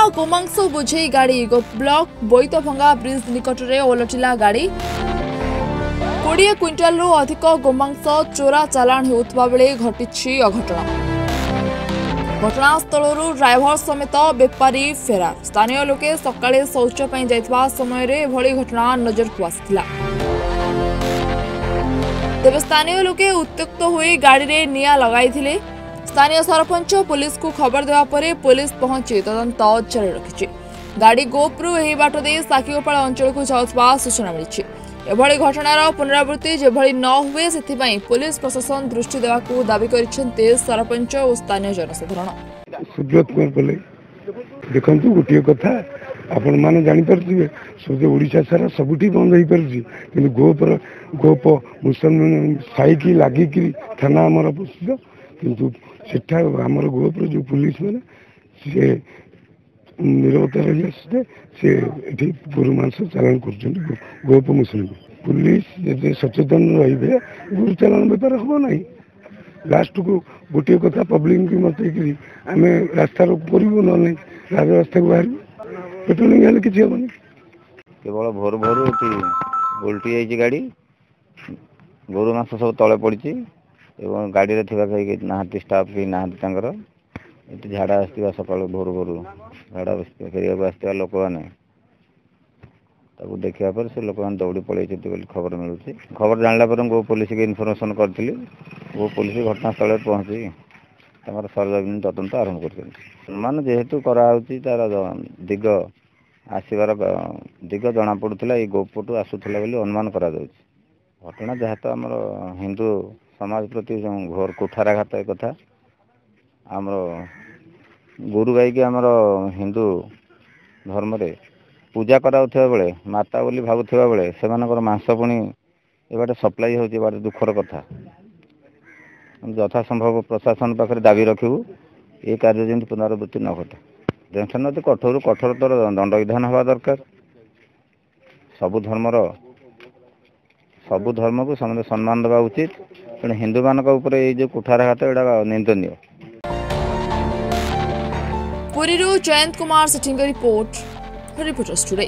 गोमांस बोझे गाड़ी block बोईतभंगा bridge निकट में ओलटिला गाड़ी 20 क्विंटाल अधिक गोमांस चोरा चालाण होउतबा बेले घटिछि अघटन। घटनास्थल ड्राइवर समेत बेपारी फेरार। स्थानीय लोके सकाळे शौच पई जायतबा समय रे एभली घटना नजर को आसिथिला। तेबे स्थानीय लोके उत्त्यक्त होई गाड़ी रे निया लगाइथिले। स्थानीय सरपंच पुलिस को खबर देवा परे पुलिस पहुंची तदंत जारी रखिछि। गाड़ी गोपरू एही बाट दे साकीगोपाल अंचल को जाउतबा सूचना मिलिछि। एभली घटनार पुनरावृत्ति जेभली न हुए सेथिपाई पुलिस प्रशासन दृष्टि देवाकू दाबी करिसेंते सरपंच और स्थानीय जनसाधारण। सुब्रत कुमार बोले देखंतु गोटे कथा आपण माने जानि परथिबे सोजे ओडिसा सारा सबुठी बंद होई परछि किंतु गोप मुसलमान साइकी लागि कि थाना हमर प्रसिद्ध किंतु सेठा हमर गोपर जो पुलिस माने से निरवता रही आसते से एठी गुरु मांस चालान करछन गोप मुसलमान पुलिस जे सचेतन रहिबे गुरु चालान बेपार हो नाही। लास्ट को गोटे कथा पब्लिक की मत आम रास्ता करूँ ना रास्ता को बाहर पेट्रोलिंग हेल्ले किसी हेनी केवल भोर भोर उल्टी जाइए गाड़ी गोरु मांस सब तले पड़ी गाड़ी रे थिबा कहीं नाहांती स्टाफ कहीं नाहांती ये झाड़ा आसवा सका भोर भोर झाड़ा फेरिया आसवा लोक मैंने देखा पर से लोक मैंने दौड़ी पड़े खबर मिलूँ खबर जानला पर गो पुलिस के इनफर्मेशन करी गो पुलिस घटनास्थल पहुँची सरजमीन तदंत आरंभ कर जेहेतु कराऊँच तार दिग आसबार दिग जना पड़ूला ये गोपटू आसूला अनुमान करा घटना जहाँ तो आमर हिंदू समाज प्रति जो घोर कुठाराघात एक कथा आमर गुरु गाई के आमर हिंदू धर्म रे पूजा कराउथिबा बेले माता बोली भाबुथिबा बेले सेमानकर मांस पुणी एबाटे सप्लाई होउछि बाटे दुखर कथा यथा संभव प्रशासन पाखे दाबी रखिबू ये कार्य जमी पुनरावृत्ति न घटे जेनसन कठोर कठोरतर दंड विधान हवा दरकार। सबु धर्म को समस्त सम्मान देवा उचित तेणु हिंदू मान जो कुठाराघात एटा निंदनीय। पुरीरू जयंत कुमार सेठी रिपोर्ट रिपोर्टर्स टुडे।